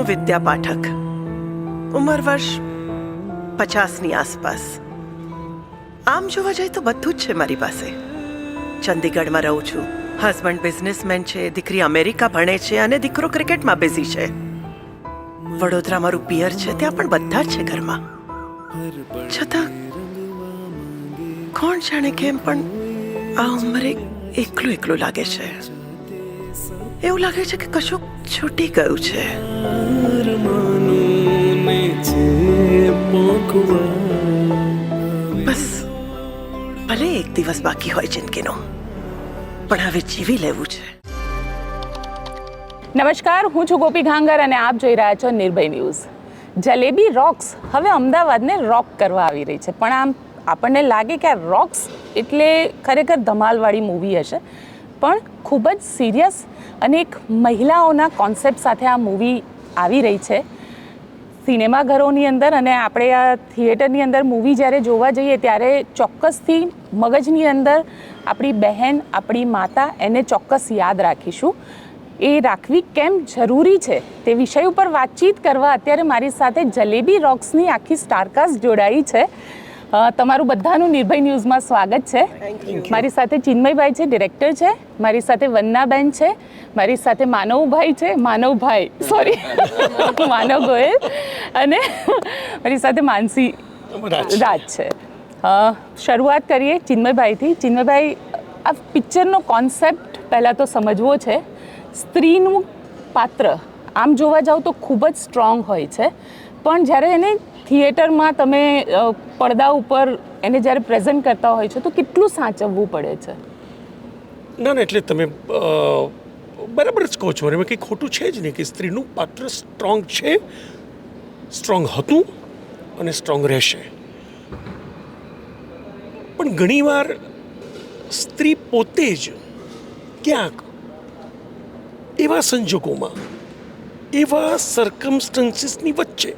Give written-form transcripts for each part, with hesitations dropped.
હું વિદ્યા પાઠક, ઉંમર વર્ષ 50ની આસપાસ. આમ જોવા જાય તો બધું જ છે મારી પાસે. ચંદીગઢમાં રહું છું, હસબન્ડ બિઝનેસમેન છે, દીકરી અમેરિકા ભણે છે અને દીકરો ક્રિકેટમાં બિઝી છે. વડોદરા મારું પિયર છે, ત્યાં પણ બધા જ છે ઘરમાં. છતાં કોણ જાણે કેમ પણ આ ઉંમરે એકલું એકલું લાગે છે. એવું લાગે છે કે કશું છૂટી ગયું છે. બસ ભલે એક દિવસ બાકી હોય જિંદગીનો, પણ હવે જીવી લેવું છે. નમસ્કાર, હું છું ગોપી ઘાંગર અને આપ જોઈ રહ્યા છો નિર્ભય ન્યૂઝ. જલેબી રોક્સ હવે અમદાવાદને રોક કરવા આવી રહી છે, પણ આમ આપણને લાગે કે આ રોક્સ એટલે ખરેખર ધમાલવાળી મૂવી હશે, પણ ખૂબ જ સિરિયસ અને એક મહિલાઓના કોન્સેપ્ટ સાથે આ મૂવી આવી રહી છે સિનેમાઘરોની અંદર. અને આપણે આ થિયેટરની અંદર મૂવી જ્યારે જોવા જઈએ ત્યારે ચોક્કસથી મગજની અંદર આપણી બહેન, આપણી માતા એને ચોક્કસ યાદ રાખીશું. એ રાખવી કેમ જરૂરી છે તે વિષય ઉપર વાતચીત કરવા અત્યારે મારી સાથે જલેબી રોક્સની આખી સ્ટારકાસ્ટ જોડાઈ છે. તમારું બધાનું નિર્ભય ન્યૂઝમાં સ્વાગત છે. મારી સાથે ચિન્મયભાઈ છે, ડિરેક્ટર છે. મારી સાથે વંદનાબેન છે. મારી સાથે માનવ ગોયલ અને મારી સાથે માનસી રાજ છે. શરૂઆત કરીએ ચિન્મયભાઈથી. ચિન્મયભાઈ, આ પિક્ચરનો કોન્સેપ્ટ પહેલાં તો સમજવો છે. સ્ત્રીનું પાત્ર આમ જોવા જાઓ તો ખૂબ જ સ્ટ્રોંગ હોય છે, પણ જ્યારે એને થિયેટરમાં તમે પડદા ઉપર એને જ્યારે પ્રેઝન્ટ કરતા હોય છો તો કેટલું સાચવવું પડે છે? ના, એટલે તમે બરાબર જ કહો છો. એમાં કંઈ ખોટું છે જ નહીં કે સ્ત્રીનું પાત્ર સ્ટ્રોંગ છે, સ્ટ્રોંગ હતું અને સ્ટ્રોંગ રહેશે. પણ ઘણીવાર સ્ત્રી પોતે જ ક્યાંક એવા સંજોગોમાં, એવા સર્કમસ્ટન્સીસની વચ્ચે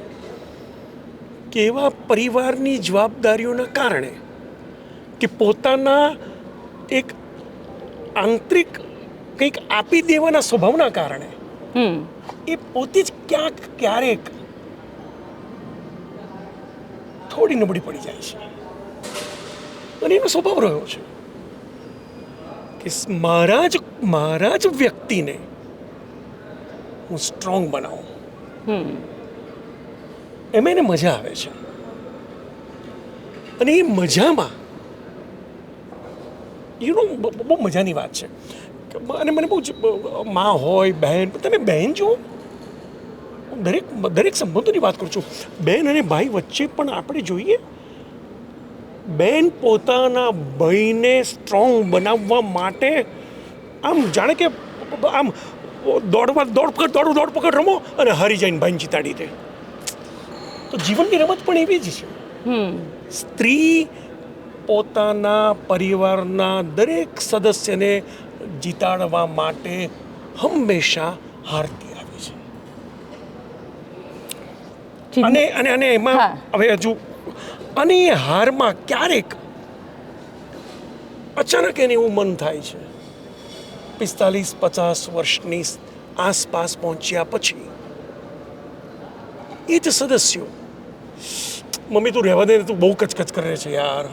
કે એવા પરિવારની જવાબદારીઓના કારણે કે પોતાના એક આંતરિક કંઈક આપી દેવાના સ્વભાવના કારણે એ પોતે જ ક્યાંક ક્યારેક થોડી નબળી પડી જાય છે. અને એનો સ્વભાવ રહ્યો છે કે મારા જ વ્યક્તિને હું સ્ટ્રોંગ બનાવું. એમાં એને મજા આવે છે. અને એ મજામાં બહુ મજાની વાત છે. અને મને બહુ માં હોય, બહેન, તમે બહેન જુઓ, દરેક સંબંધોની વાત કરું છું. બહેન અને ભાઈ વચ્ચે પણ આપણે જોઈએ, બહેન પોતાના ભાઈને સ્ટ્રોંગ બનાવવા માટે આમ જાણે કે આમ દોડ પકડ રમો અને હારી જઈને ભાઈને જીતાડી દે. તો જીવનની રમત પણ એવી જ છે. સ્ત્રી પોતાના પરિવારના દરેક સદસ્યને જીતાડવા માટે હંમેશા હારતી આવી છે. અને એમાં હવે હજુ અને એ હારમાં ક્યારેક અચાનક એને એવું મન થાય છે 45-50 વર્ષની આસપાસ પહોંચ્યા પછી એ જ સદસ્યો, મમ્મી તું રહેવા દે, તું બહુ કચકચ કરે છે યાર.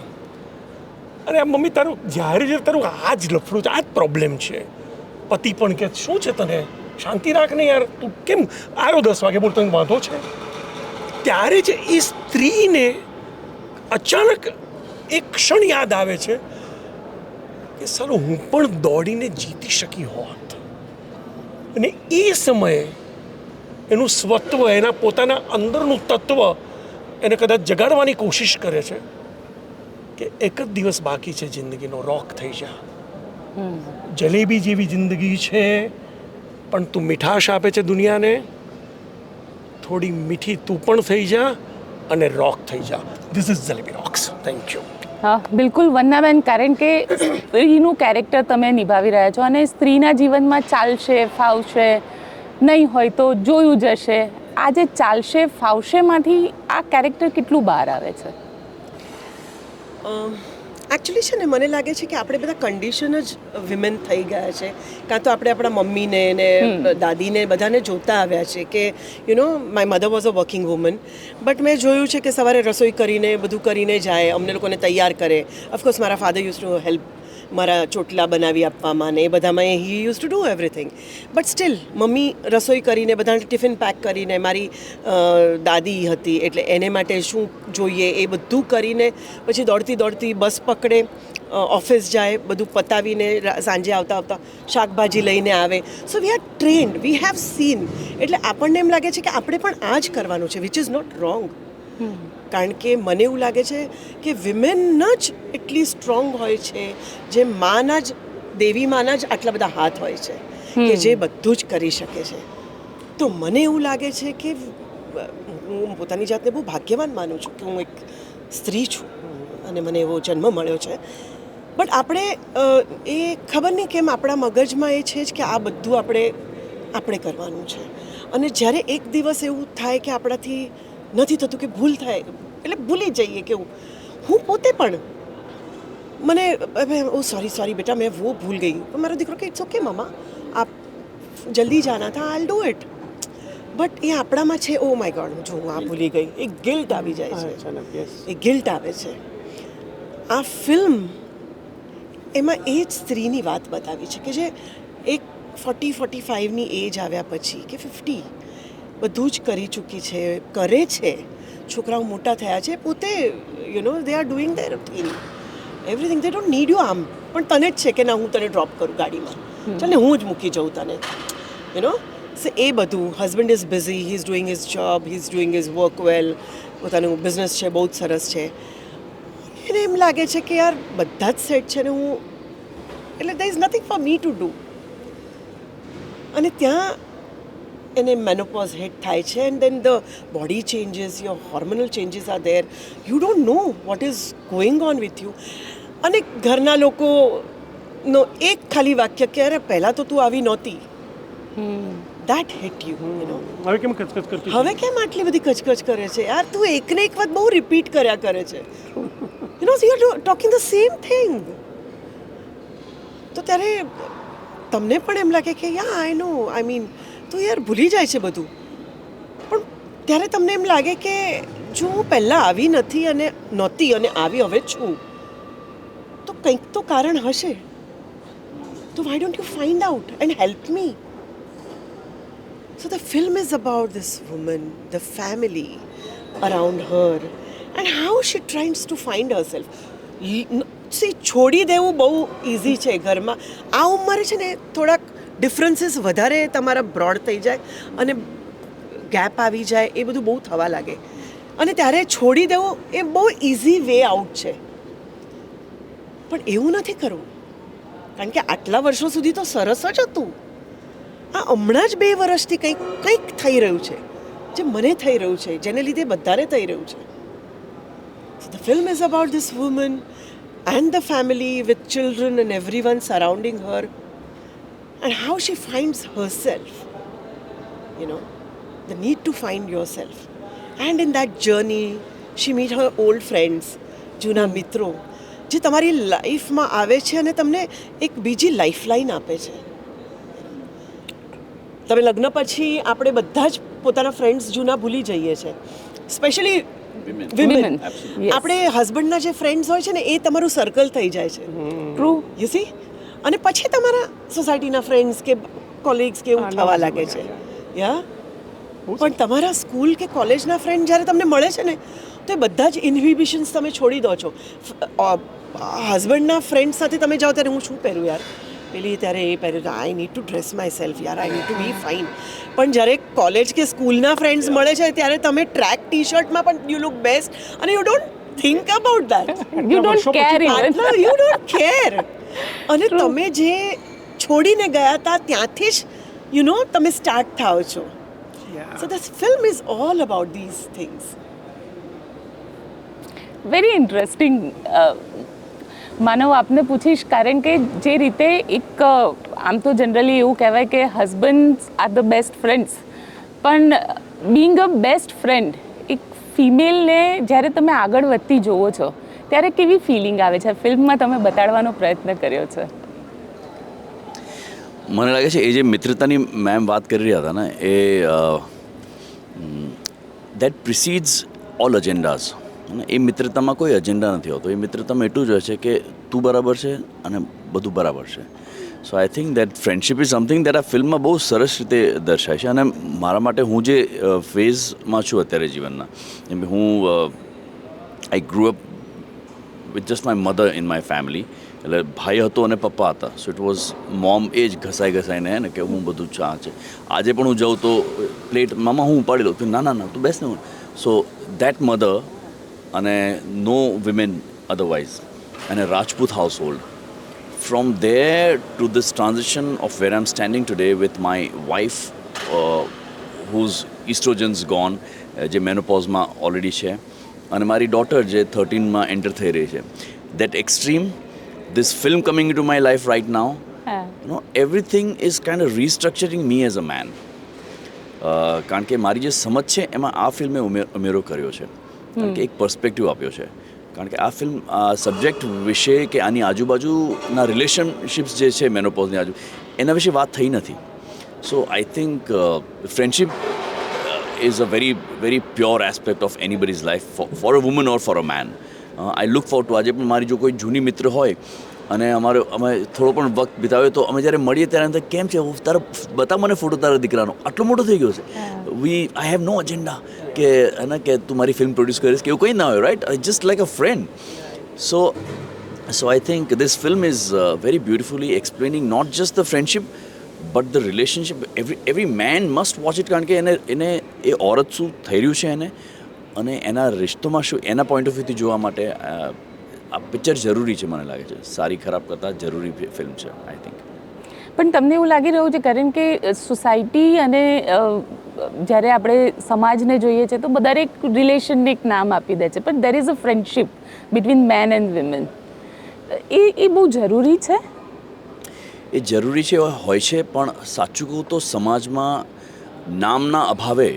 અરે મમ્મી તારું જ્યારે તારું આ જ લફડું છે, આ જ પ્રોબ્લેમ છે. પતિ પણ કે શું છે તને, શાંતિ રાખ ને યાર, તું કેમ આવ્યો 10 વાગે, બોલ તને વાંધો છે? ત્યારે જ એ સ્ત્રીને અચાનક એક ક્ષણ યાદ આવે છે કે સાલું હું પણ દોડીને જીતી શકી હોત. અને એ સમયે એનું સ્વત્વ, એના પોતાના અંદરનું તત્વ એને કદાચ જગાડવાની કોશિશ કરે છે કે એક જ દિવસ બાકી છે જિંદગીનો, રોક થઈ જા. જલેબી જેવી જિંદગી છે, પણ તું મીઠાશ આપે છે દુનિયાને, થોડી મીઠી તું પણ થઈ જા અને રોક થઈ જા. This is jalebi rocks. Thank you. હા, બિલકુલ વંદનાબેન, કારણ કે સ્ત્રીનું કેરેક્ટર તમે નિભાવી રહ્યા છો અને સ્ત્રીના જીવનમાં ચાલશે ફાવશે નહીં હોય તો જોયું જશે. આ જે ચાલશે ફાવશેમાંથી આ કેરેક્ટર કેટલું બહાર આવે છે? એકચ્યુઅલી છે ને મને લાગે છે કે આપણે બધા કન્ડિશન જ વિમેન થઈ ગયા છે. કાં તો આપણે આપણા મમ્મીને ને દાદીને બધાને જોતા આવ્યા છે કે my mother was a working woman, but મેં જોયું છે કે સવારે રસોઈ કરીને બધું કરીને જાય, અમને લોકોને તૈયાર કરે. ઓફકોર્સ મારા ફાધર યુઝ ટુ હેલ્પ મારા ચોટલા બનાવી આપવામાં ને એ બધામાં he use to do everything, but still mummy રસોઈ કરીને બધાને ટિફિન પેક કરીને, મારી દાદી હતી એટલે એને માટે શું જોઈએ એ બધું કરીને પછી દોડતી બસ પકડે, ઓફિસ જાય, બધું પતાવીને સાંજે આવતા શાકભાજી લઈને આવે. So we are trained, we have seen. એટલે આપણને એમ લાગે છે કે આપણે પણ આ જ કરવાનું છે, વિચ ઇઝ નોટ રોંગ. કારણ કે મને એવું લાગે છે કે વિમેન જ એટલી સ્ટ્રોંગ હોય છે, જે માના જ દેવી માના જ આટલા બધા હાથ હોય છે કે જે બધું જ કરી શકે છે. તો મને એવું લાગે છે કે હું પોતાની જાતને બહુ ભાગ્યવાન માનું છું કે હું એક સ્ત્રી છું અને મને એવો જન્મ મળ્યો છે. બટ આપણે એ ખબર નહીં કેમ આપણા મગજમાં એ છે જ કે આ બધું આપણે કરવાનું છે. અને જ્યારે એક દિવસ એવું થાય કે આપણાથી નથી થતું, કે ભૂલ થાય એટલે ભૂલી જઈએ કે હું પોતે પણ મને ઓ સોરી બેટા મેં વો ભૂલ ગઈ. તો મારો દીકરો કે ઇટ્સ ઓકે મમ્મા, આપ જલ્દી જાના થા, આઈ ડુ ઇટ. બટ એ આપણામાં છે, ઓ માય ગોડ જો હું આ ભૂલી ગઈ, એક ગિલ્ટ આવી જાય છે, એ ગિલ્ટ આવે છે. આ ફિલ્મ એમાં એ જ સ્ત્રીની વાત બતાવી છે કે જે એક 40-45ની એજ આવ્યા પછી કે 50 બધું જ કરી ચૂકી છે, કરે છે, છોકરાઓ મોટા થયા છે, પોતે they are doing there thing everything, they don't need you. આમ પણ તને જ છે કે ના હું તને ડ્રોપ કરું ગાડીમાં, ચાલ ને હું જ મૂકી જાઉં તને. સો એ બધું, husband is busy, he is doing his job, he is doing his work well, પોતાનું બિઝનેસ છે બહુ જ સરસ છે. એને એમ લાગે છે કે યાર બધા જ સેટ છે ને હું, એટલે there is nothing for me to do. અને ત્યાં એને મેનોપોઝ હિટ થાય છે, and then the body changes, your hormonal changes are there, you don't know what is going on with you. અને ઘરના લોકોનો એક ખાલી વાક્ય કે અરે પહેલાં તો તું આવી નહોતી, દેટ હિટ યુ. હવે કેમ કચકચ કરતી? હવે કેમ આટલી બધી કચકચ કરે છે યાર? તું એકને એક વાત બહુ રિપીટ કર્યા કરે છે. You are talking the same thing. તો ત્યારે તમને પણ એમ લાગે કે યા આઈ નો, આઈ મીન તો યાર ભૂલી જાય છે બધું. પણ ત્યારે તમને એમ લાગે કે જો હું પહેલાં આવી નથી અને નહોતી અને આવી હવે છું, તો કંઈક તો કારણ હશે. તો why don't you find out and help me? So the film is about this woman, the family around her, and how she tries to find herself. See, છોડી દેવું બહુ ઇઝી છે ઘરમાં. આ ઉંમરે છે ને થોડાક ડિફરન્સીસ વધારે તમારા બ્રોડ થઈ જાય અને ગેપ આવી જાય, એ બધું બહુ થવા લાગે. અને ત્યારે છોડી દેવું એ બહુ ઇઝી વે આઉટ છે. પણ એવું નથી કરવું, કારણ કે આટલા વર્ષો સુધી તો સરસ જ હતું. આ હમણાં જ 2 વર્ષથી કંઈક થઈ રહ્યું છે, જે મને થઈ રહ્યું છે, જેને લીધે બધાને થઈ રહ્યું છે. The film is about this woman and the family with children and everyone surrounding her, and how she finds herself, the need to find yourself. And in that journey she meet her old friends, જૂના મિત્રો, જે તમારી લાઈફમાં આવે છે અને તમને એક બીજી લાઈફલાઈન આપે છે. તમે લગ્ન પછી આપણે બધા જ પોતાના ફ્રેન્ડ્સ જૂના ભૂલી જઈએ છીએ, સ્પેશિયલી વિમેન. આપણે હસબન્ડના જે ફ્રેન્ડ્સ હોય છે ને એ તમારું સર્કલ થઈ જાય છે. ટ્રુ. You C. અને પછી તમારા સોસાયટીના ફ્રેન્ડ્સ કે કોલિગ્સ કે એવું થવા લાગે છે. પણ તમારા સ્કૂલ કે કોલેજના ફ્રેન્ડ જ્યારે તમને મળે છે ને, તો એ બધા જ ઇન્હિબિશન્સ તમે છોડી દો છો. હસબન્ડના ફ્રેન્ડ સાથે તમે જાઓ ત્યારે હું શું પહેરું યાર, પેલી ત્યારે એ પહેર્યું, I need to dress myself યાર, I need to be fine. પણ જ્યારે કોલેજ કે સ્કૂલના ફ્રેન્ડ્સ મળે છે ત્યારે તમે ટ્રેક ટી શર્ટમાં પણ યુ લુક બેસ્ટ, અને you don't think about that. You don't care even. You don't care. અને તમે જે છોડીને ગયા હતા ત્યાંથી જ તમે સ્ટાર્ટ થાઓ છો. So this film is all about these things. Very interesting. Manav આપને પૂછીશ, કારણ કે જે રીતે એક આમ તો જનરલી એવું કહેવાય કે હસબન્ડ્સ આર ધ બેસ્ટ ફ્રેન્ડ્સ, પણ બિંગ અ બેસ્ટ ફ્રેન્ડ એક ફિમેલને જ્યારે તમે આગળ વધતી જોવો છો, ત્યારે કેવી ફિલિંગ આવે છે? ફિલ્મમાં તમે બતાડવાનો પ્રયત્ન કર્યો છે. મને લાગે છે એ જે મિત્રતાની મેમ વાત કરી રહ્યા હતા ને એ દેટ પ્રિસીડ્સ ઓલ અજેન્ડાઝ. એ મિત્રતામાં કોઈ અજેન્ડા નથી હોતો. એ મિત્રતામાં એટલું જ હોય છે કે તું બરાબર છે અને બધું બરાબર છે. So I think that friendship is something that આ ફિલ્મમાં બહુ સરસ રીતે દર્શાય છે. અને મારા માટે હું જે ફેઝમાં છું અત્યારે જીવનના, એમ હું I grow up with just my mother in my family. એટલે ભાઈ હતો અને પપ્પા હતા. સો ઇટ વોઝ મોમ એ જ ઘસાઈને ને કે હું બધું ચા છે. આજે પણ હું જાઉં તો પ્લેટ મામા હું ઉપાડી લઉં તો ના ના ના તું બેસ ને. સો દેટ મધર અને નો વિમેન અધરવાઇઝ અને Rajput house hold, from there to this transition of where I'm standing today with my wife whose estrogen's gone, જે મેનોપોઝમાં ઓલરેડી છે, અને મારી ડોટર જે 13માં એન્ટર થઈ રહી છે. That extreme, this film coming into my life right now, everything is kind of restructuring me as a man. કારણ કે મારી જે સમજ છે એમાં આ ફિલ્મે ઉમેરો કર્યો છે. કારણ કે એક પર્સપેક્ટિવ આપ્યો છે. કારણ કે આ ફિલ્મ સબ્જેક્ટ વિશે કે આની આજુબાજુના રિલેશનશિપ્સ જે છે મેનોપોઝની એના વિશે વાત થઈ નથી. So I think friendship is a very very pure aspect of anybody's life for a woman or for a man. I look for to, આજે પણ મારી જો કોઈ જૂની મિત્ર હોય અને અમે થોડો પણ વખત બિતાવ્યો તો અમે જ્યારે મળીએ ત્યારે અંદર કેમ છે તારા બતા મને ફોટો તારા દીકરાનો આટલો મોટો થઈ ગયો છે. આઈ હેવ નો અજેન્ડા કે એને કે તું મારી ફિલ્મ પ્રોડ્યુસ કરીશ કે એવું કંઈ ના હોય, right? Just like a friend. So I think this film is very beautifully explaining not just the friendship but the relationship. Every man must watch it. કારણ કે એને એ ઓરત શું થઈ રહ્યું છે એને અને એના રિશ્તોમાં શું એના પોઈન્ટ ઓફ વ્યૂથી જોવા માટે આ પિક્ચર જરૂરી છે. મને લાગે છે સારી ખરાબ કરતાં જરૂરી ફિલ્મ છે આઈ થિંક. પણ તમને એવું લાગી રહ્યું છે કારણ કે સોસાયટી અને જ્યારે આપણે સમાજને જોઈએ છે તો દરેક રિલેશનને એક નામ આપી દે છે, પણ there is a friendship between men and women. એ બહુ જરૂરી છે. એ જરૂરી છે હોય છે, પણ સાચું કહું તો સમાજમાં નામના અભાવે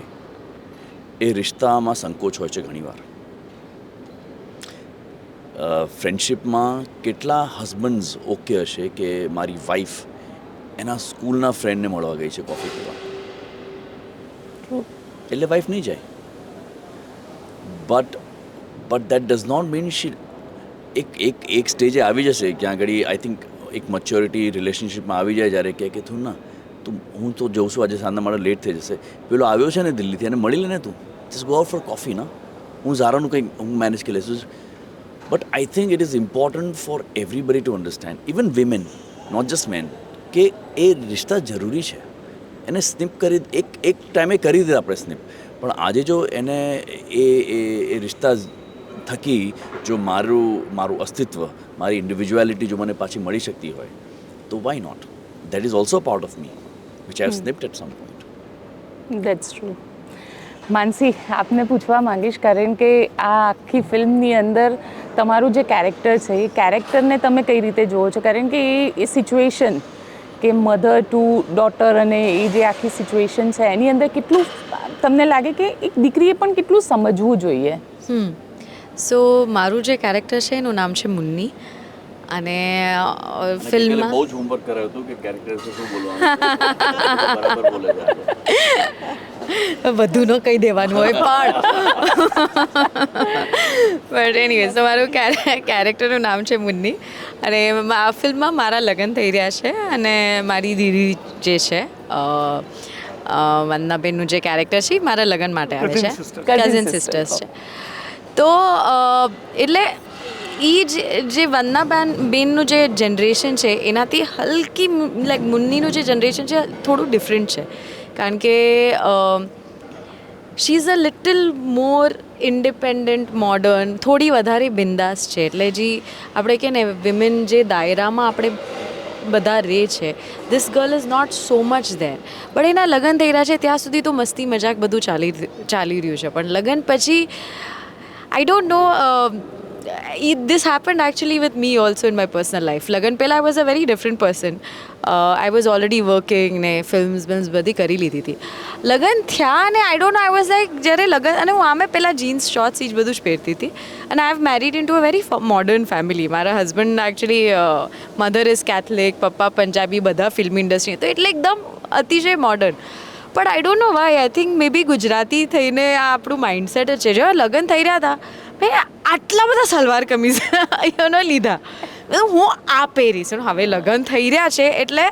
એ રિશ્તામાં સંકોચ હોય છે ઘણીવાર. ફ્રેન્ડશિપમાં કેટલા હસબન્ડ્સ ઓકે હશે કે મારી વાઈફ એના સ્કૂલના ફ્રેન્ડને મળવા ગઈ છે કોફી પીવા, એટલે વાઈફ નહીં જાય. But that does not mean she એક સ્ટેજે આવી જશે ક્યાં આગળ આઈ થિંક એક મેચ્યોરિટી રિલેશનશિપમાં આવી જાય જ્યારે કે તું ના તું હું તો જઉં છું આજે સાંજના મારે લેટ થઈ જશે, પેલો આવ્યો છે ને દિલ્હીથી એને મળી લે ને તું just go out for coffee ના, હું ઝારાનું કંઈક હું મેનેજ કરી લઈશું. But I think it is important for everybody to understand, even women not just men, કે એ રિશ્તા જરૂરી છે. એને સ્નિપ કરી એક ટાઈમે કરી દીધા આપણે સ્નિપ, પણ આજે જો એને એ રિશ્તા થકી જો મારું અસ્તિત્વ મારી ઇન્ડિવિજ્યુઆલિટી જો મને પાછી મળી શકતી હોય તો why not. That is also part of me which I have snipped at some point. That's true. Mansi, આપને પૂછવા માંગીશ કારણ કે આ આખી ફિલ્મની અંદર તમારું જે કેરેક્ટર છે એ કેરેક્ટરને તમે કઈ રીતે જુઓ છો? કારણ કે એ સિચ્યુએશન કે મધર ટુ ડોટર અને એ જે આખી સિચ્યુએશન છે એની અંદર કેટલું તમને લાગે કે એક દીકરીએ પણ કેટલું સમજવું જોઈએ? સો મારું જે કેરેક્ટર છે એનું નામ છે મુન્ની અને ફિલ્મમાં બહુ જ હોમવર્ક કરાયું હતું કે કેરેક્ટર શું બોલવાનું બરાબર બોલે છે. બધું ન કહી દેવાનું હોય પણ એનીવેઝ તો મારું કેરેક્ટરનું નામ છે મુન્ની અને આ ફિલ્મમાં મારા લગ્ન થઈ રહ્યા છે અને મારી દીદી જે છે વંદનાબેનનું જે કેરેક્ટર છે મારા લગ્ન માટે આવે છે, કઝિન સિસ્ટર્સ છે. તો એટલે એ જે વંદનાબેનનું જે જનરેશન છે એનાથી હલકી લાઈક મુન્નીનું જે જનરેશન છે થોડું ડિફરન્ટ છે કારણ કે she is a little more independent modern, થોડી વધારે બિંદાસ છે. એટલે જે આપણે કહે ને વિમેન જે દાયરામાં આપણે બધા રહે છે, this girl is not so much there. But એના લગ્ન થઈ રહ્યા છે ત્યાં સુધી તો મસ્તી મજાક બધું ચાલી રહ્યું છે, પણ લગ્ન પછી આઈ don't no this happened actually with me also in my personal life. લગન પહેલાં I was a very different person. I was already working ને ફિલ્મ્સ બધી કરી લીધી હતી. લગન થયા ને I don't know, I was like જ્યારે લગન અને હું આમે પહેલાં જીન્સ શોર્ટ્સ એ જ બધું જ પહેરતી હતી. અને I have married into a very modern family. મારા husband actually mother is Catholic, પપ્પા પંજાબી, બધા ફિલ્મ ઇન્ડસ્ટ્રી, તો એટલે એકદમ અતિશય modern. But I don't know why, I think maybe Gujarati થઈને આ આપણું માઇન્ડસેટ જ છે. જેવા લગ્ન થઈ રહ્યા હતા ભાઈ આટલા બધા સલવાર કમીઝ અહીંયાનો લીધા, હું આ પહેરીશ. હવે લગ્ન થઈ રહ્યા છે એટલે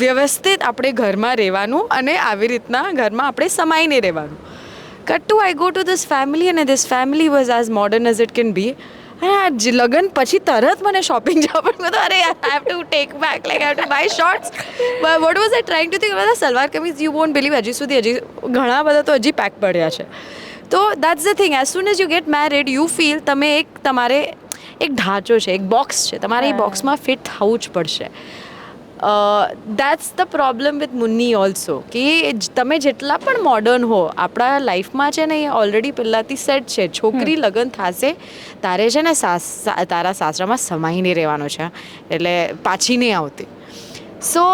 વ્યવસ્થિત આપણે ઘરમાં રહેવાનું અને આવી રીતના ઘરમાં આપણે સમાઈને રહેવાનું. Cut to I go to this family અને this family was as modern as it can be. અને લગ્ન પછી તરત મને શોપિંગ જવા પડ્યું. અરે I have to take back, like I have to buy shorts. What was I trying to think, બધા salwar kameez you won't believe હજી સુધી ઘણા બધા તો હજી પેક પડ્યા છે. તો that's the thing, as soon as you get married you feel તમે તમારે એક ઢાંચો છે, એક બોક્સ છે, તમારે એ બોક્સમાં ફિટ થવું જ પડશે. That's the problem with Munni also, કે તમે જેટલા પણ મોડર્ન હો આપણા લાઈફમાં છે ને એ ઓલરેડી પહેલાંથી સેટ છે. છોકરી લગ્ન થશે તારે છે ને તારા સાસરામાં સમાઈને રહેવાનો છે, એટલે પાછી નહીં આવતી. So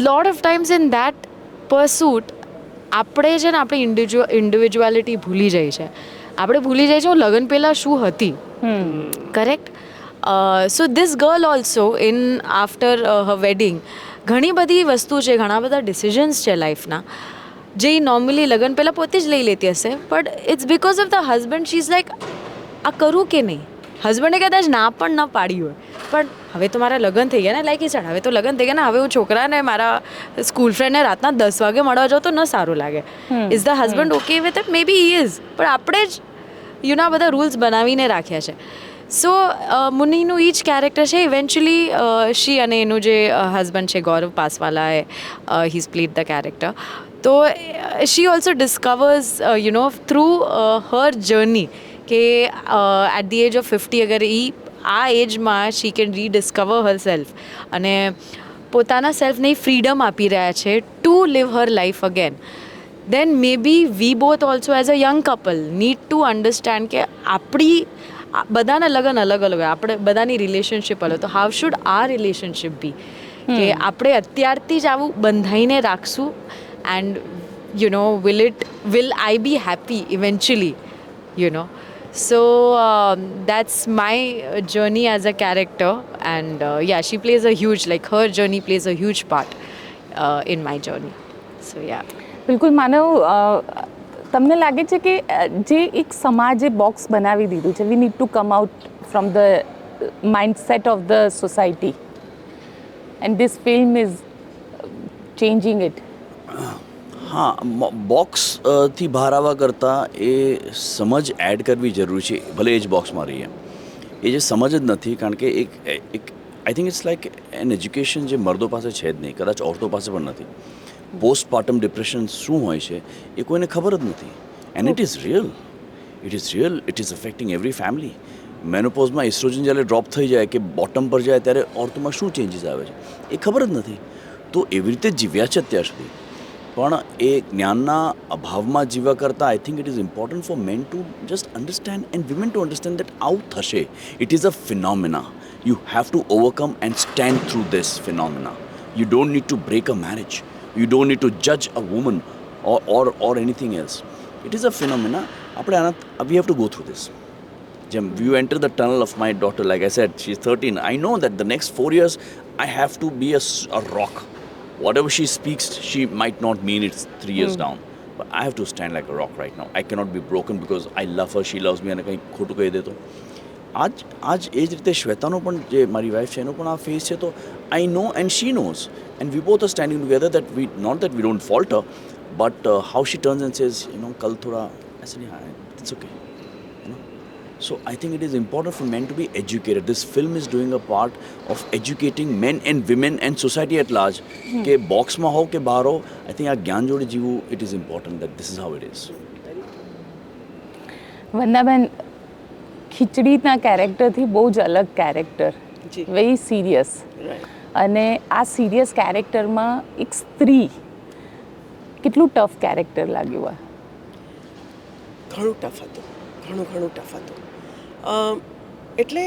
lot of times in that pursuit આપણે છે ને આપણી ઇન્ડિવિજ્યુઆલિટી ભૂલી જાય છે. આપણે ભૂલી જાય છે હું લગ્ન પહેલાં શું હતી. Correct. So this girl also in after Har wedding ઘણી બધી વસ્તુ છે, ઘણા બધા ડિસિઝન્સ છે લાઈફના જે નોર્મલી લગ્ન પહેલાં પોતે જ લઈ લેતી હશે. But it's because of the husband she is like આ કરું કે નહીં. હસબન્ડે કદાચ ના પણ ન પાડી હોય, પણ હવે તો મારા લગ્ન થઈ ગયા ને, લાઈક એ હવે તો લગ્ન થઈ ગયા ને, હવે હું છોકરાને મારા સ્કૂલ ફ્રેન્ડને રાતના 10 વાગે મળવા જાઉં તો ન સારું લાગે. Is the husband okay with it? Maybe he is, પણ આપણે જ યુના બધા રૂલ્સ બનાવીને રાખ્યા છે. સો મુન્નીનું એ જ કેરેક્ટર છે. ઇવેન્ચ્યુઅલી શી અને એનું જે હસબન્ડ છે ગૌરવ પાસવાલાએ હી પ્લેડ ધ કેરેક્ટર. તો શી ઓલ્સો ડિસ્કવર્સ થ્રુ હર જર્ની કે એટ ધી એજ ઓફ 50 અગર આ એજમાં શી કેન રીડિસ્કવર હર સેલ્ફ અને પોતાના સેલ્ફને ફ્રીડમ આપી રહ્યા છે to live her life again. Then maybe we both also as a young couple need to understand કે આપણી બધાના લગ્ન અલગ અલગ હોય, આપણે બધાની રિલેશનશિપ અલગ. તો હાઉ શુડ આ રિલેશનશિપ બી કે આપણે અત્યારથી જ આવું બંધાઈને રાખશું and will I B happy eventually So that's my journey as a character, and yeah, she plays a huge, like her journey plays a huge part in my journey. So yeah. બિલકુલ માનવ, તમને લાગે છે કે જે એક સમાજે box બનાવી દીધું છે, we need to come out from the mindset of the society and this film is changing it. હા, બોક્સથી બહાર આવવા કરતાં એ સમજ એડ કરવી જરૂરી છે, ભલે એ જ બોક્સમાં રહીએ. એ જે સમજ જ નથી, કારણ કે એક I think it's like an education જે મર્દો પાસે છે જ નહીં, કદાચ ઓરતો પાસે પણ નથી. પોસ્ટપાર્ટમ ડિપ્રેશન શું હોય છે એ કોઈને ખબર જ નથી. And it is real, it is affecting every family. મેનોપોઝમાં એસ્ટ્રોજન જ્યારે ડ્રોપ થઈ જાય કે બોટમ પર જાય ત્યારે ઓરતોમાં શું ચેન્જીસ આવે છે એ ખબર જ નથી. તો એવી રીતે જીવ્યા છે અત્યાર સુધી. પણ એ જ્ઞાનના અભાવમાં જીવવા કરતાં I think it is important for men to just understand and women to understand that આવું થશે. It is a phenomena. You have to overcome and stand through this phenomena. You don't need to break a marriage. You don't need to judge a woman or anything else. It is a phenomena. We have to go through this. You enter the tunnel of my daughter, like I said, she's 13. I know that the next 4 years, I have to be a rock. Whatever she speaks, she might not mean it 3 years down. But I have to stand like a rock right now. I cannot be broken because I love her, she loves me, and કંઈ ખોટું કહી દેતો. આજ એ જ રીતે શ્વેતાનો પણ જે મારી વાઈફ છે એનો પણ આ ફેસ છે. તો I know and she knows and we both are standing together that we not that we don't fault her, but how she turns and says કલ થોડા ऐसे नहीं, हाँ it's okay. So I think it is important for men to be educated. This film is doing a part of educating men and women and society at large. કે બોક્સમાં હો કે બહાર હો, I think આ જ્ઞાન જોડે જીવવું, it is important that this is how it is. વંદાબેન, ખીચડીના કેરેક્ટરથી બહુ જ અલગ કેરેક્ટર, વેરી સિરિયસ. અને આ સિરિયસ કેરેક્ટરમાં એક સ્ત્રી, કેટલું ટફ કેરેક્ટર લાગ્યું? ઘણું ટફ હતું. એટલે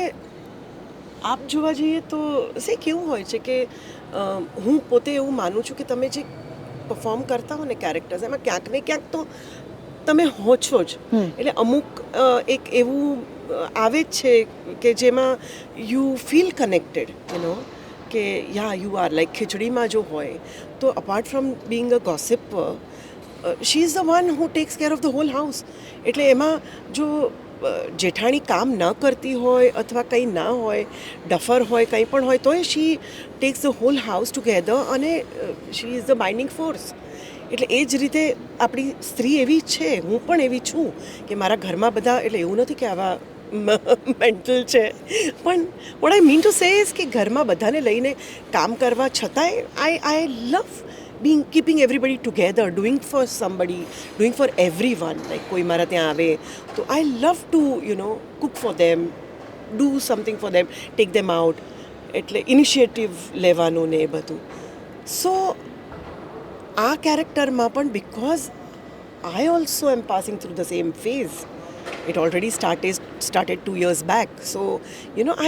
આપ જોવા જઈએ તો કેવું હોય છે કે હું પોતે એવું માનું છું કે તમે જે પરફોર્મ કરતા હો ને કેરેક્ટર્સ એમાં ક્યાંક ને ક્યાંક તો તમે હો છો જ. એટલે અમુક એક એવું આવે જ છે કે જેમાં યુ ફીલ કનેક્ટેડ કે યા યુ આર લાઈક ખીચડીમાં જો હોય તો apart from being a gossiper she is the one who takes care of the whole house. એટલે એમાં જો જેઠાણી કામ ન કરતી હોય અથવા કંઈ ના હોય, ડફર હોય, કંઈ પણ હોય તોય she takes the whole house together અને she is the binding force. એટલે એ જ રીતે આપણી સ્ત્રી એવી છે, હું પણ એવી છું કે મારા ઘરમાં બધા, એટલે એવું નથી કે આવા મેન્ટલ છે, પણ what I mean to say is કે ઘરમાં બધાને લઈને કામ કરવા છતાંય આઈ લવ keeping everybody together, doing for somebody, doing for everyone. Like કોઈ મારા ત્યાં આવે તો I love to cook for them, do something for them, take them out. એટલે ઇનિશિયેટિવ લેવાનું ને એ બધું. સો આ કેરેક્ટરમાં પણ because I also am passing through the same phase. It already started 2 years back. So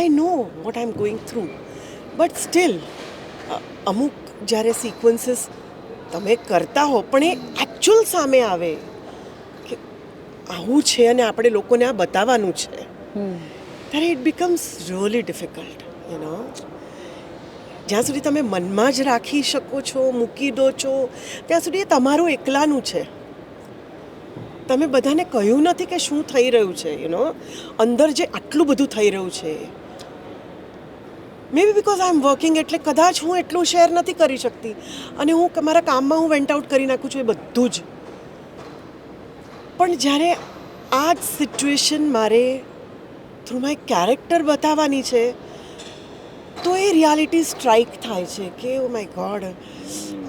I know what I'm going through. But still અમુક જ્યારે sequences તમે કરતા હો પણ એ એકચ્યુઅલ સામે આવે કે આવું છે અને આપણે લોકોને આ બતાવવાનું છે, ત્યારે ઇટ બિકમ્સ રિયલી ડિફિકલ્ટ. જ્યાં સુધી તમે મનમાં જ રાખી શકો છો, મૂકી દો છો, ત્યાં સુધી એ તમારું એકલાનું છે. તમે બધાને કહ્યું નથી કે શું થઈ રહ્યું છે, અંદર જે આટલું બધું થઈ રહ્યું છે. મે બી બિકોઝ આઈ એમ વર્કિંગ એટલે કદાચ હું એટલું શેર નથી કરી શકતી અને હું મારા કામમાં હું વેન્ટ આઉટ કરી નાખું છું એ બધું જ. પણ જ્યારે આ જ સિચ્યુએશન મારે થ્રુ માય કેરેક્ટર બતાવવાની છે તો એ રિયાલિટી સ્ટ્રાઇક થાય છે કે ઓ માય ગોડ,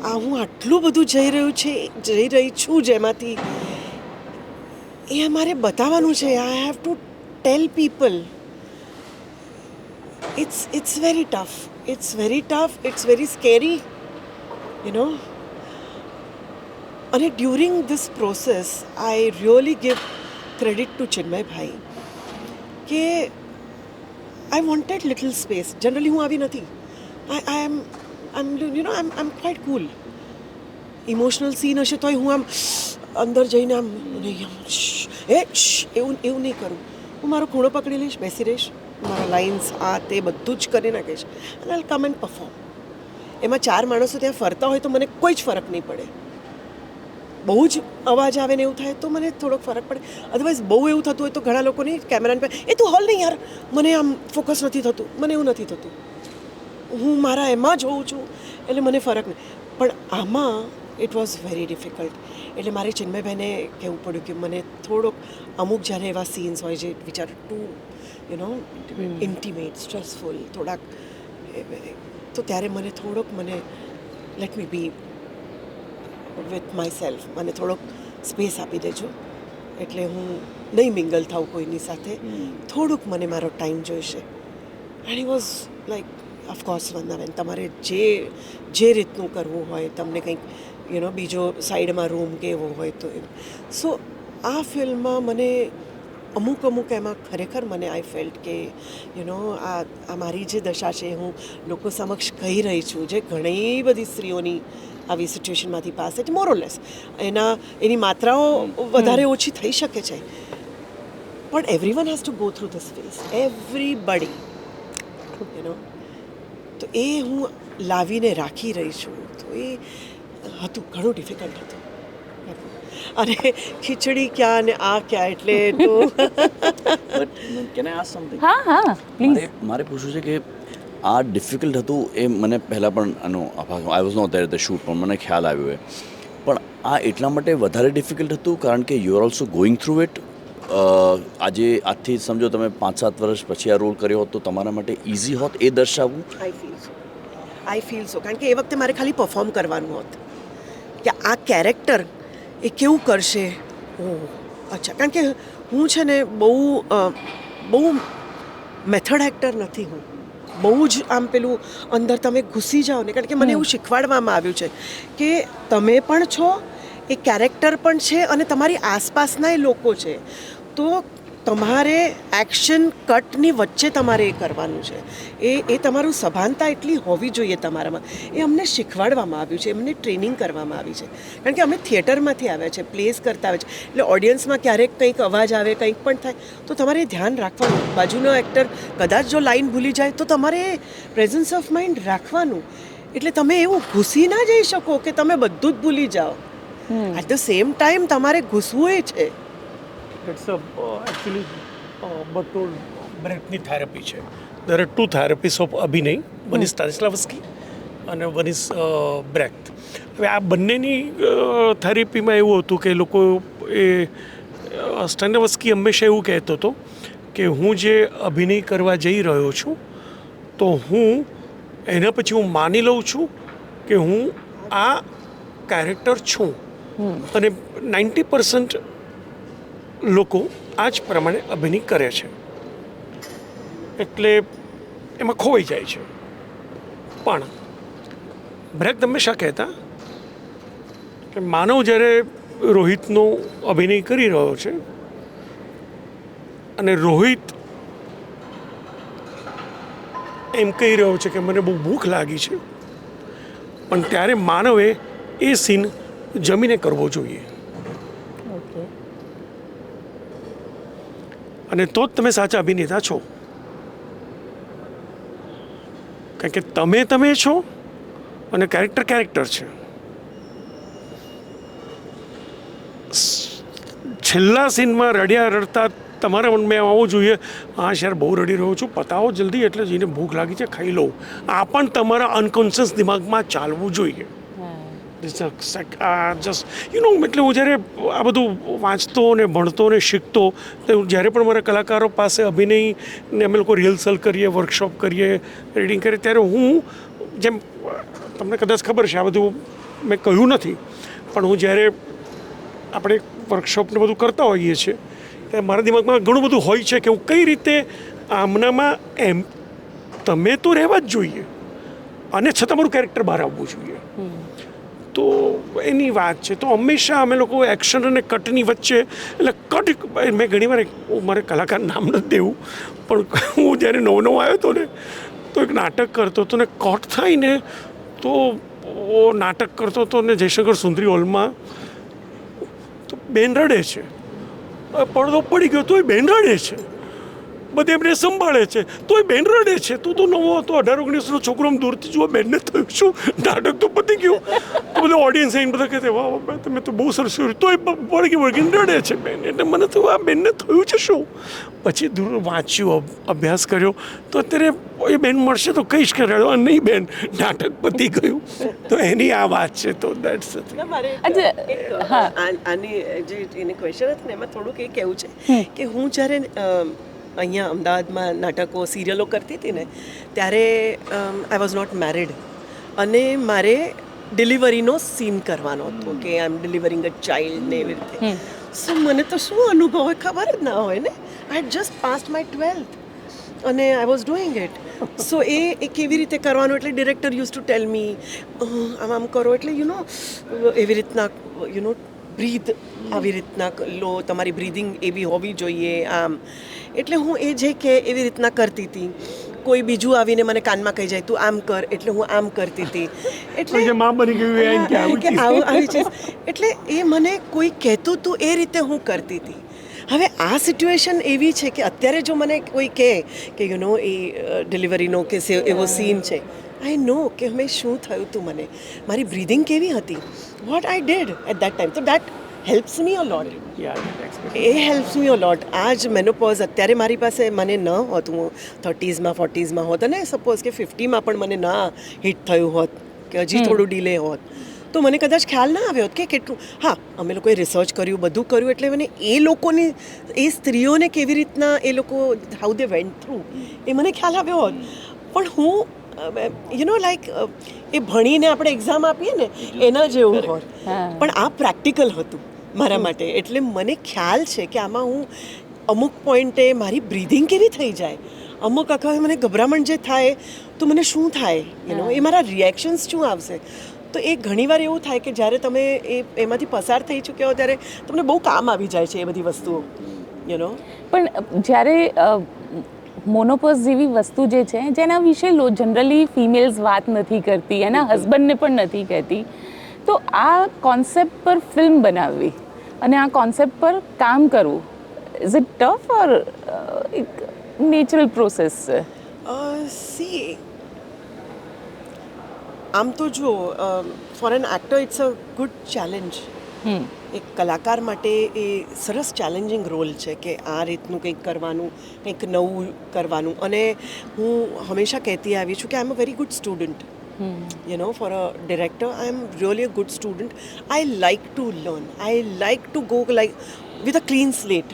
આ હું આટલું બધું જઈ રહી છું જેમાંથી એ અમારે બતાવવાનું છે. આઈ have to tell people. It's very tough. It's very scary, And during this process, I really give credit to Chinmay bhai. Ke I wanted little space. Generally, હું આવી નથી. I'm quite cool. Emotional scene હશે તોય હું આમ અંદર જઈને આમ એવું નહીં કરું. હું મારો ખૂણો પકડી લઈશ, બેસી રહીશ, મારા લાઇન્સ આ તે બધું જ કરી નાખીશ અને આઈ કમ એન્ડ પરફોર્મ. એમાં 4 માણસો ત્યાં ફરતા હોય તો મને કોઈ જ ફરક નહીં પડે. બહુ જ અવાજ આવે ને એવું થાય તો મને થોડોક ફરક પડે. અદરવાઇઝ બહુ એવું થતું હોય તો ઘણા લોકોની કેમેરાની પાસે તું હોલ નહીં યાર, મને આમ ફોકસ નથી થતું. મને એવું નથી થતું, હું મારા એમાં જ હોઉં છું એટલે મને ફરક નહીં. પણ આમાં ઇટ વોઝ વેરી ડિફિકલ્ટ. એટલે મારે ચિન્મયભાઈને કહેવું પડ્યું કે મને થોડોક અમુક જ્યારે એવા સીન્સ હોય જે વિચાર ટુ ઇન્ટિમેટ, સ્ટ્રેસફુલ થોડાક, તો ત્યારે મને let me be with myself, મને થોડોક સ્પેસ આપી દેજો. એટલે હું નહીં મિંગલ થાઉં કોઈની સાથે, થોડુંક મને મારો ટાઈમ જોઈશે. And he was like of course Vandaben, તમારે જે રીતનું કરવું હોય, તમને કંઈક બીજો સાઈડમાં રૂમ કે એવો હોય તો એમ. સો આ ફિલ્મમાં મને અમુક એમાં ખરેખર મને આઈ ફેલ્ટ કે આ મારી જે દશા છે હું લોકો સમક્ષ કહી રહી છું, જે ઘણી બધી સ્ત્રીઓની આવી સિચ્યુએશનમાંથી પાસ છે, મોરલેસ એની માત્રાઓ વધારે ઓછી થઈ શકે છે, પણ everyone has to go through this phase, everybody. તો એ હું લાવીને રાખી રહી છું. તો એ હતું, ઘણું ડિફિકલ્ટ હતું. અને ખીચડી ક્યાં ને આ ક્યાં, એટલે તો કેન આઈ આસ્ક સમથિંગ? હા પ્લીઝ. મારે પૂછવું છે કે આ ડિફિકલ્ટ હતું એ મને પહેલાં પણ આનો I was not there at the shoot, પણ મને ખ્યાલ આવ્યો એ. પણ આ એટલા માટે વધારે ડિફિકલ્ટ હતું કારણ કે you are also going through it. આજથી સમજો તમે 5-7 વર્ષ પછી આ રોલ કર્યો હોત તો તમારા માટે ઇઝી હોત એ દર્શાવવું? આઈ ફીલ સો. કારણ કે એ વખતે મારે ખાલી પરફોર્મ કરવાનું હોત કે આ કેરેક્ટર એ કેવું કરશે. અચ્છા, કારણ કે હું છે ને બહુ મેથડ એક્ટર નથી. હું બહુ જ આમ પેલું અંદર તમે ઘૂસી જાઓ ને, કારણ કે મને એવું શીખવાડવામાં આવ્યું છે કે તમે પણ છો, એ કેરેક્ટર પણ છે અને તમારી આસપાસના એ લોકો છે. તો તમારે એક્શન કટની વચ્ચે તમારે એ કરવાનું છે. એ તમારું સભાનતા એટલી હોવી જોઈએ તમારામાં. એ અમને શીખવાડવામાં આવ્યું છે, એમને ટ્રેનિંગ કરવામાં આવી છે. કારણ કે અમે થિયેટરમાંથી આવ્યા છે, પ્લેસ કરતા આવ્યા છે, એટલે ઓડિયન્સમાં ક્યારેક કંઈક અવાજ આવે, કંઈક પણ થાય તો તમારે ધ્યાન રાખવાનું. બાજુનો એક્ટર કદાચ જો લાઈન ભૂલી જાય તો તમારે પ્રેઝન્સ ઓફ માઇન્ડ રાખવાનું. એટલે તમે એવું ઘૂસી ના જઈ શકો કે તમે બધું જ ભૂલી જાઓ. એટ ધ સેમ ટાઈમ તમારે ઘૂસવું એ છે. ઇટ્સ એકચ્યુઅલી બટોલ બ્રેકની થેરપી છે. દેર આર 2 થેરપીસ ઓફ અભિનય. વન ઇઝ સ્ટાનિસ્લાવસ્કી અને વન ઇઝ બ્રેક્ટ. હવે આ બંનેની થેરપીમાં એવું હતું કે લોકો એ સ્ટાનિસ્લાવસ્કી હંમેશા એવું કહેતો હતો કે હું જે અભિનય કરવા જઈ રહ્યો છું તો હું એના પછી હું માની લઉં છું કે હું આ કેરેક્ટર છું. અને 90% લોકો આ જ પ્રમાણે અભિનય કરે છે, એટલે એમાં ખોવાઈ જાય છે. પણ બ્રેક હંમેશા કહેતા કે માનવ જ્યારે રોહિતનો અભિનય કરી રહ્યો છે અને રોહિત એમ કહી રહ્યો છે કે મને બહુ ભૂખ લાગી છે, પણ ત્યારે માનવે એ સીન જમીને કરવો જોઈએ. અને તો જ તમે સાચા અભિનેતા છો. કારણ કે તમે છો અને કેરેક્ટર છે. છેલ્લા સીનમાં રડતા તમારા મનમાં આવવું જોઈએ, હા યાર બહુ રડી રહ્યો છું, પતાવો જલ્દી, એટલે જઈને ભૂખ લાગી છે ખાઈ લઉં. આ પણ તમારા અનકોન્શિયસ દિમાગમાં ચાલવું જોઈએ. જસ્ટ એટલે હું જ્યારે આ બધું વાંચતો ને ભણતો ને શીખતો, તો જ્યારે પણ મારા કલાકારો પાસે અભિનયને અમે લોકો રિહર્સલ કરીએ, વર્કશોપ કરીએ, રીડિંગ કરીએ, ત્યારે હું જેમ તમને કદાચ ખબર છે, આ બધું મેં કહ્યું નથી, પણ હું જ્યારે આપણે વર્કશોપને બધું કરતા હોઈએ છીએ ત્યારે મારા દિમાગમાં ઘણું બધું હોય છે કે હું કઈ રીતે આમનામાં એમ તમે તો રહેવા જ જોઈએ અને છતાં મારું કેરેક્ટર બહાર આવવું જોઈએ. તો એની વાત છે. તો હંમેશા અમે લોકો એક્શન અને કટની વચ્ચે, એટલે કટ મેં ઘણીવાર મારે કલાકાર નામ નથી દેવું, પણ હું જ્યારે નવો આવ્યો હતો ને તો એક નાટક કરતો હતો ને કટ થાય ને તો નાટક કરતો હતો ને જયશંકર સુંદરી હોલમાં તો બેન રડે છે, પડદો પડી ગયો તો એ બેન રડે છે, બધે એમને સંભાળે છે તો એ બેન રડે છે. તું તો નવો હતો, 18-19નો છોકરો, આમ દૂરથી જુઓ બેનને થયું શું, નાટક તો પતી ગયું. તો બધા ઓડિયન્સ આવીને બધા કહેते વાહ તમે તો બહુ સરસ કર્યું, તો એ વળગીને રડે છે બેન. એટલે મને તો આ બેનને થયું છે શું. પછી દૂર વાંચ્યું, અભ્યાસ કર્યો, તો અત્યારે એ બેન મળશે તો કહીશ કે રડવા નહીં બેન, નાટક પતી ગયું. તો એની આ વાત છે. તો દેટ્સ આની જે એની ક્વેશ્ચન હતી ને એમાં થોડુંક એ કહેવું છે કે હું જ્યારે અહીંયા અમદાવાદમાં નાટકો સિરિયલો કરતી હતી ને ત્યારે આઈ વોઝ નોટ મેરિડ અને મારે ડિલિવરીનો સીન કરવાનો હતો કે I M delivering a child ને એવી રીતે. સો મને તો શું અનુભવ હોય ખબર જ ના હોય ને. I just passed my 12th અને આઈ વોઝ ડુઈંગ ઇટ. સો એ કેવી રીતે કરવાનું, એટલે ડિરેક્ટર યુઝ ટુ ટેલ મી આમ કરો, એટલે એવી રીતના બ્રીથ આવી રીતના લો, તમારી બ્રીધિંગ એવી હોવી જોઈએ આમ. એટલે હું એ જે કે એવી રીતના કરતી હતી. કોઈ બીજું આવીને મને કાનમાં કહી જાય તું આમ કર, એટલે હું આમ કરતી હતી. એટલે માં બની ગયું કે આવી ચીજ, એટલે એ મને કોઈ કહેતું હતું એ રીતે હું કરતી હતી. હવે આ સિચ્યુએશન એવી છે કે અત્યારે જો મને કોઈ કહે કે એ ડિલિવરીનો કે એવો સીન છે, આઈ નો કે મેં શું થયું હતું, મને મારી બ્રીધિંગ કેવી હતી, what I did at that time. તો that helps me a lot. એ હેલ્પ્સ મી અ લોટ. આ જ મેનોપોઝ અત્યારે મારી પાસે મને ન હોત, હું 30s માં 40s માં હોત અને સપોઝ કે 50માં પણ મને ના હિટ થયું હોત કે હજી થોડું ડિલે હોત તો મને કદાચ ખ્યાલ ના આવ્યો હોત કે કેટલું. હા, અમે લોકોએ રિસર્ચ કર્યું, બધું કર્યું, એટલે મને એ લોકોની, એ સ્ત્રીઓને કેવી રીતના એ લોકો હાઉ દે વેન્ટ થ્રુ એ મને ખ્યાલ આવ્યો હોત. પણ હું લાઈક એ ભણીને આપણે એક્ઝામ આપીએ ને એના જેવું હોત, પણ આ પ્રેક્ટિકલ હતું મારા માટે. એટલે મને ખ્યાલ છે કે આમાં હું અમુક પોઈન્ટે મારી બ્રીધિંગ કેવી થઈ જાય, અમુક આખા મને ગભરામણ જે થાય તો મને શું થાય, એ મારા રિએક્શન્સ શું આવશે. તો એ ઘણીવાર એવું થાય કે જ્યારે તમે એમાંથી પસાર થઈ ચૂક્યા હો ત્યારે તમને બહુ કામ આવી જાય છે એ બધી વસ્તુઓ. You know. પણ જ્યારે મોનોપોઝ જેવી વસ્તુ જે છે જેના વિશે જનરલી ફિમેલ્સ વાત નથી કરતી, એના હસબન્ડને પણ નથી કહેતી, તો આ કોન્સેપ્ટ પર ફિલ્મ બનાવવી અને આ કોન્સેપ્ટ પર કામ કરવું, ઇઝ ઇટ ટફ ઓર એક નેચરલ પ્રોસેસ છે? સી, આમ તો જો for an actor it's a good challenge. એક કલાકાર માટે એ સરસ ચેલેન્જિંગ રોલ છે કે આ રીતનું કંઈક કરવાનું, કંઈક નવું કરવાનું. અને હું હંમેશા કહેતી આવી છું કે I am a very good student. You know, for a director, I am really a good student. I like to learn. I like to go like with a clean slate.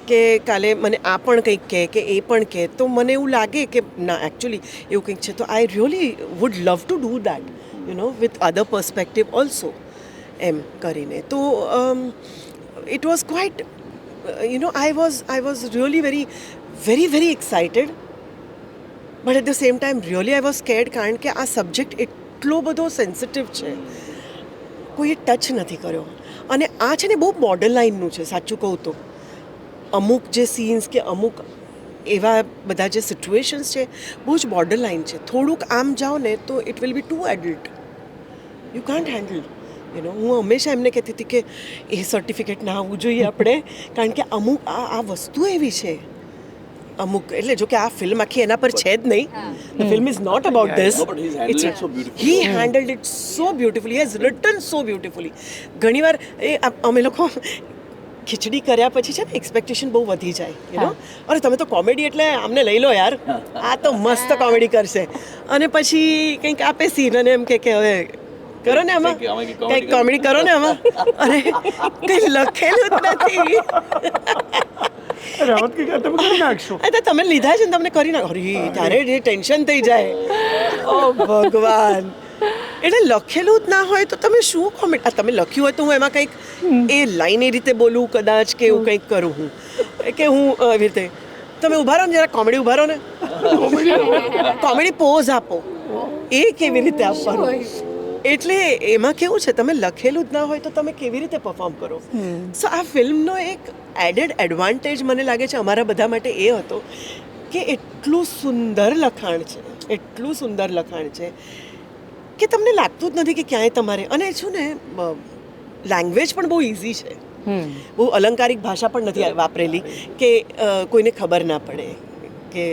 કે કાલે મને આ પણ કંઈક કહે કે એ પણ કહે તો મને એવું લાગે કે ના એકચ્યુઅલી એવું કંઈક છે, તો I really would love to do that, you know, with other perspective also, એમ કરીને. તો it was quite, you know, I was really very very very excited, but at the same time really I was scared, કારણ કે આ subject એટલો બધો sensitive છે, કોઈએ ટચ નથી કર્યો. અને આ છે ને બહુ બોર્ડર લાઇનનું છે, સાચું કહું તો. અમુક જે સીન્સ કે અમુક એવા બધા જે સિચ્યુએશન્સ છે બહુ જ બોર્ડર લાઇન છે. થોડુંક આમ જાઓ ને તો it will be too adult, you can't handle, you know. હું હંમેશા એમને કહેતી હતી કે એ સર્ટિફિકેટ ના આવવું જોઈએ આપણે, કારણ કે અમુક આ વસ્તુ એવી છે અમુક, એટલે જો કે આ ફિલ્મ આખી એના પર છે જ નહીં, the film is not about this. He handled it so beautifully, has written so beautifully. ઘણીવાર એ અમે લોકો ખીચડી કર્યા પછી છે ને એક્સપેક્ટેશન બહુ વધી જાય, યુ નો. અરે તમે તો કોમેડી એટલે આમને લઈ લો યાર, આ તો મસ્ત કોમેડી કરશે, અને પછી કંઈક આપે સીન અને એમ કે હવે કરો ને આમાં કંઈક કોમેડી કરો ને આમાં, અરે કંઈ લખેલું જ નથી. રાવત કે તમે કરી નાખશો, તમે લીધા છે ને તમને કરી નાખો, અરે ત્યારે જે ટેન્શન થઈ જાય, ઓ ભગવાન. એટલે લખેલું જ ના હોય તો તમે શું કોમેન્ટ, તમે લખ્યું હોય તો હું એમાં કંઈક એ લાઈન એ રીતે બોલું કદાચ, કે એવું કંઈક કરું હું, કે હું એવી રીતે તમે ઊભા રહો ને જરા કોમેડી ઊભા રહો ને, કોમેડી પોઝ આપો, એ કેવી રીતે આપવાનું. એટલે એમાં કેવું છે, તમે લખેલું જ ના હોય તો તમે કેવી રીતે પરફોર્મ કરો. સો આ ફિલ્મનો એક એડેડ એડવાન્ટેજ મને લાગે છે અમારા બધા માટે એ હતો કે એટલું સુંદર લખાણ છે, એટલું સુંદર લખાણ છે કે તમને લાગતું જ નથી કે ક્યાંય તમારે, અને શું ને લેંગ્વેજ પણ બહુ ઇઝી છે, બહુ અલંકારિક ભાષા પણ નથી વાપરેલી કે કોઈને ખબર ના પડે કે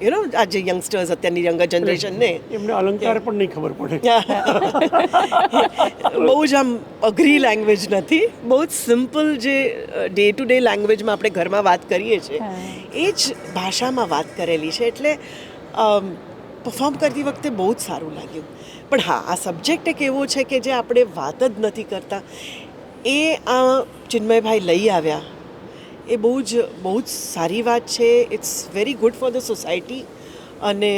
યુ નો આ જે યંગસ્ટર્સ અત્યારની યંગર જનરેશનને એમને અલંકાર પણ નહીં ખબર પડે. બહુ જ આમ અઘરી લેંગ્વેજ નથી, બહુ જ સિમ્પલ જે ડે ટુ ડે લેંગ્વેજમાં આપણે ઘરમાં વાત કરીએ છીએ એ જ ભાષામાં વાત કરેલી છે. એટલે પરફોર્મ કરતી વખતે બહુ જ સારું લાગ્યું. પણ હા, આ સબ્જેક્ટ એક એવો છે કે જે આપણે વાત જ નથી કરતા, એ આ ચિન્મયભાઈ લઈ આવ્યા, એ બહુ જ સારી વાત છે. It's very good for the society, અને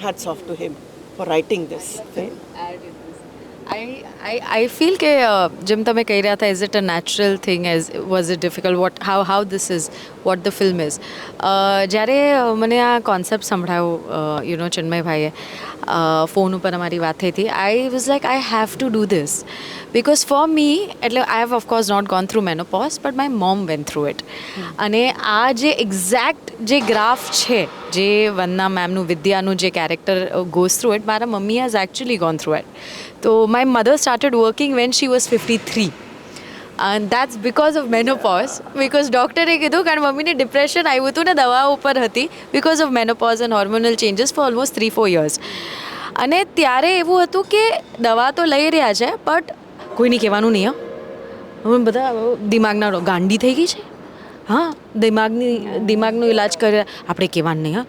hats off to him for writing this film. I feel કે જેમ તમે કહી રહ્યા હતા, is it a natural thing, as was it difficult, how this is what the film is. જ્યારે મને આ કોન્સેપ્ટ સંભળાયો, યુ નો, ચિન્મયભાઈએ ફોન ઉપર અમારી વાત થઈ હતી, I was like I have to do this, because for me, એટલે I have of course not gone through menopause, but my mom went through it. અને આ જે એક્ઝેક્ટ જે ગ્રાફ છે, જે વંદના મેમનું, વિદ્યાનું જે કેરેક્ટર ગોઝ થ્રુ ઇટ, મારા મમ્મી has actually gone through it. તો my mother started working when she was 53, and that's because of menopause, because ડૉક્ટરે કીધું, કારણ મમ્મીને ડિપ્રેશન આવ્યું હતું ને દવાઓ ઉપર હતી, because of menopause and hormonal changes for almost 3-4 years. અને ત્યારે એવું હતું કે દવા તો લઈ રહ્યા છે, બટ કોઈને કહેવાનું નહીં. હવે બધા દિમાગના ગાંડી થઈ ગઈ છે, હા, દિમાગનો ઇલાજ કરે, આપણે કહેવાનું નહીં.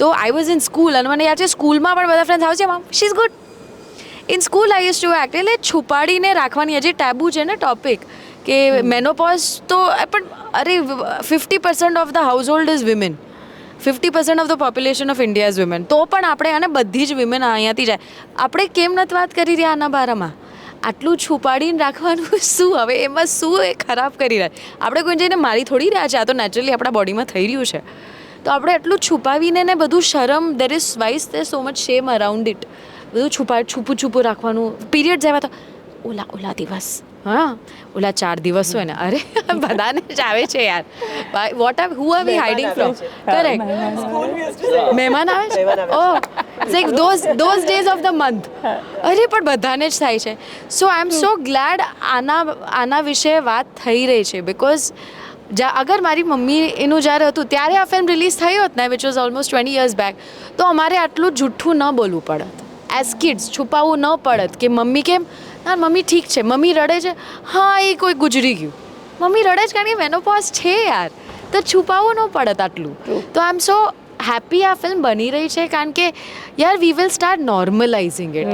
તો આઈ વોઝ ઇન સ્કૂલ, અને મને યાદ છે સ્કૂલમાં પણ બધા ફ્રેન્ડ્સ આવે છે, mum she is good. In school I use to act, એટલે છુપાડીને રાખવાની, હજી ટેબુ છે ને ટોપિક કે મેનોપોઝ, તો પણ અરે 50% of the house hold is women, 50% of the population of India is women. તો પણ આપણે, અને બધી જ વિમેન અહીંયાથી જાય, આપણે કેમ નથી વાત કરી રહ્યા આના બારામાં? આટલું છુપાડીને રાખવાનું શું? હવે એમાં શું એ ખરાબ કરી રહ્યા? આપણે કોઈ જઈને મારી થોડી રહ્યા છે, આ તો નેચરલી આપણા બોડીમાં થઈ રહ્યું છે. તો આપણે એટલું છુપાવીને ને બધું શરમ, there is vice there so much shame around it, બધું છુપું રાખવાનું. પીરિયડ્સ આવ્યા તો ઓલા દિવસ, હા ઓલા 4 દિવસ હોય ને, અરે બધાને જ આવે છે યાર, what are who are we hiding from, correct, મહેમાન આવે છે, oh like those days of the month, અરે પણ બધાને જ થાય છે. સો આઈ એમ સો ગ્લેડ આના વિશે વાત થઈ રહી છે, બિકોઝ અગર મારી મમ્મી એનું જ્યારે હતું ત્યારે આ ફિલ્મ રિલીઝ થઈ હોત ને, which was almost 20 years back, તો અમારે આટલું જૂઠું ન બોલવું પડત, એઝ કિડ્સ છુપાવવું ન પડત કે મમ્મી કેમ, ના મમ્મી ઠીક છે, મમ્મી રડે છે, હા એ કોઈ ગુજરી ગયું, મમ્મી રડે છે કારણ કે મેનોપોઝ છે યાર, તો છુપાવવું ન પડત આટલું. તો આઈ એમ સો હેપી આ ફિલ્મ બની રહી છે, કારણ કે યાર we will start normalizing it,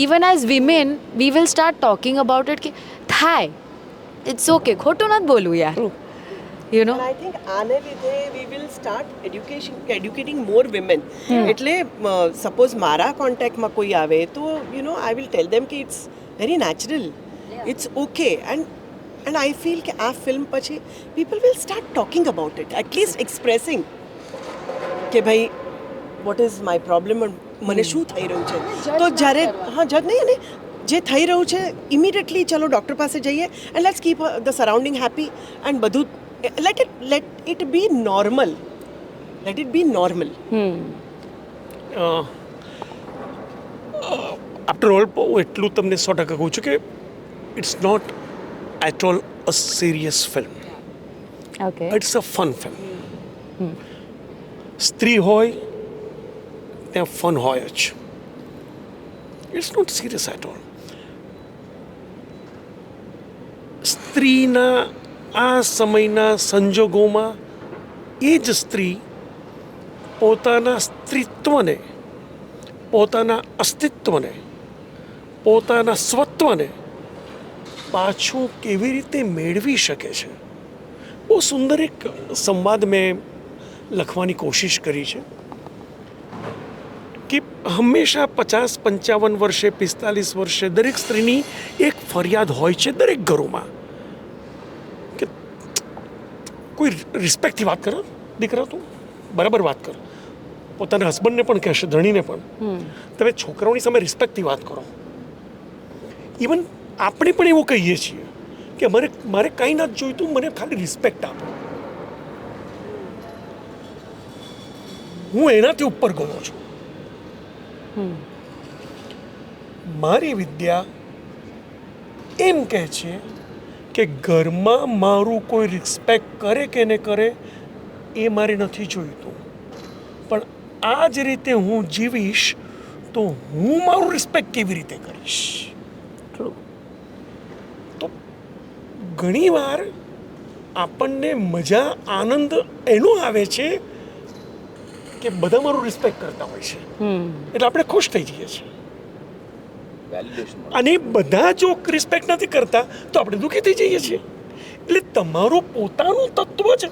even as women we will start talking about it, કે થાય, ઇટ્સ ઓકે, ખોટું નથી બોલવું યાર, યુ નો. આઈ થિંક આને લીધે we will start educating more women. એટલે સપોઝ મારા કોન્ટેક્ટમાં કોઈ આવે તો you know I will tell them કે it's very natural, it's okay, and I feel કે આ ફિલ્મ પછી people will start talking about it, at least expressing કે ભાઈ વોટ ઇઝ માય પ્રોબ્લેમ, મને શું થઈ રહ્યું છે. તો જ્યારે જજ નહીં, અને જે થઈ રહ્યું છે ઇમિડિયેટલી ચલો ડૉક્ટર પાસે જઈએ and let's keep the surrounding happy, and બધું let it be normal, let it be normal. After all હું એટલું તમને 100% કહું છું કે it's not at all a serious film, okay, it's a fun film. સ્ત્રી હોય ત્યાં ફન હોય જ, it's not serious at all. સ્ત્રીના આ સમયના સંજોગોમાં એ જ સ્ત્રી પોતાના સ્ત્રીત્વને, પોતાના અસ્તિત્વને, પોતાના સ્વત્વને પાછું કેવી રીતે મેળવી શકે છે. બહુ સુંદર એક સંવાદ મેં લખવાની કોશિશ કરી છે કે હંમેશા 50-55 વર્ષે, 45 વર્ષે દરેક સ્ત્રીની એક ફરિયાદ હોય છે દરેક ઘરોમાં, કોઈ રિસ્પેક્ટથી વાત કરો, દીકરા તું બરાબર વાત કર, પોતાના હસબન્ડને પણ કહેશે, ધણીને પણ, તમે છોકરાઓની સામે રિસ્પેક્ટથી વાત કરો. ઇવન આપણે પણ એવું કહીએ છીએ કે મારે કંઈ નથી જોઈતું, મને ખાલી રિસ્પેક્ટ આપો. હું એનાથી ઉપર ગયો છું. મારી વિદ્યા એમ કહે છે કે ઘરમાં મારું કોઈ રિસ્પેક્ટ કરે કે ન કરે એ મારે નથી જોઈતું, પણ આ જ રીતે હું જીવીશ તો હું મારું રિસ્પેક્ટ કેવી રીતે કરીશ. તો ઘણીવાર આપણને મજા, આનંદ એનો આવે છે કે બધા મારું રિસ્પેક્ટ કરતા હોય છે, એટલે આપણે ખુશ થઈ જઈએ છીએ. અને બધા જો રિસ્પેક્ટ નથી કરતા તો આપણે દુઃખી થઈ જઈએ છીએ. એટલે તમારું પોતાનું તત્વ જ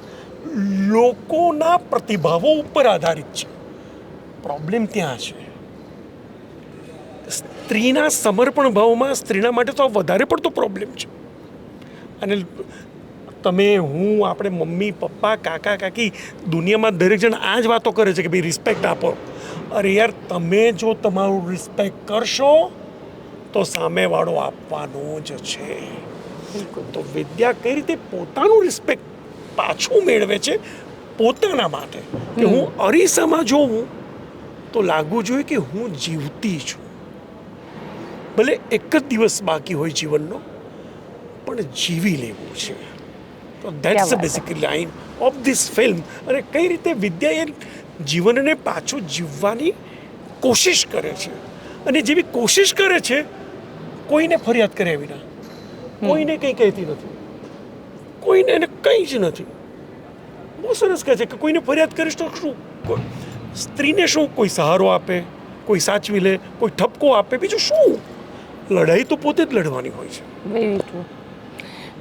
લોકોના પ્રતિભાવો ઉપર આધારિત છે. પ્રોબ્લેમ ત્યાં છે. સ્ત્રીના સમર્પણ ભાવમાં સ્ત્રીના માટે તો વધારે પડતો પ્રોબ્લેમ છે. અને તમે, હું, આપણે મમ્મી પપ્પા, કાકા કાકી, દુનિયામાં દરેક જણ આ જ વાતો કરે છે કે ભાઈ રિસ્પેક્ટ આપો. અરે યાર, તમે જો તમારું રિસ્પેક્ટ કરશો તો સામેવાળો આપવાનો જ છે. તો વિદ્યા કઈ રીતે પોતાનું રિસ્પેક્ટ પાછું મેળવે છે પોતાના માટે, કે હું અરીસામાં જોઉં તો લાગવું જોઈએ કે હું જીવતી છું. ભલે એક જ દિવસ બાકી હોય જીવનનો, પણ જીવી લેવું છે. તો that's a basic line of this film. અને કઈ રીતે વિદ્યા એ જીવનને પાછું જીવવાની કોશિશ કરે છે, અને જેવી કોશિશ કરે છે કોઈને ફરિયાદ કર્યા વિના, કોઈને કંઈ કહેતી નથી, કોઈને એને કંઈ જ નથી. બહુ સરસ કહે છે કે કોઈને ફરિયાદ કરીશ તો શું, સ્ત્રીને શું કોઈ સહારો આપે, કોઈ સાચવી લે, કોઈ ઠપકો આપે, બીજું શું? લડાઈ તો પોતે જ લડવાની હોય છે. Very true.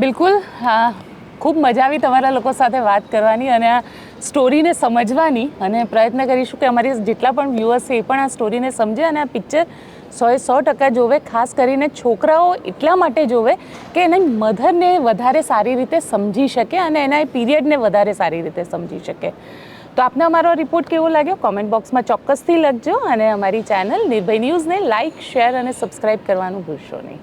બિલકુલ. હા, ખૂબ મજા આવી તમારા લોકો સાથે વાત કરવાની અને આ સ્ટોરીને સમજવાની, અને પ્રયત્ન કરીશું કે અમારી જેટલા પણ વ્યુઅર્સ છે એ પણ આ સ્ટોરીને સમજે અને આ પિક્ચર 100% જોવે. ખાસ કરીને છોકરાઓ એટલા માટે જોવે કે એની મધરને વધારે સારી રીતે સમજી શકે અને એના એ પીરિયડને વધારે સારી રીતે સમજી શકે. તો આપને અમારો રિપોર્ટ કેવો લાગ્યો કોમેન્ટ બોક્સમાં ચોક્કસથી લખજો, અને અમારી ચેનલ નિર્ભય ન્યૂઝને લાઇક, શેર અને સબસ્ક્રાઈબ કરવાનું ભૂલશો નહીં.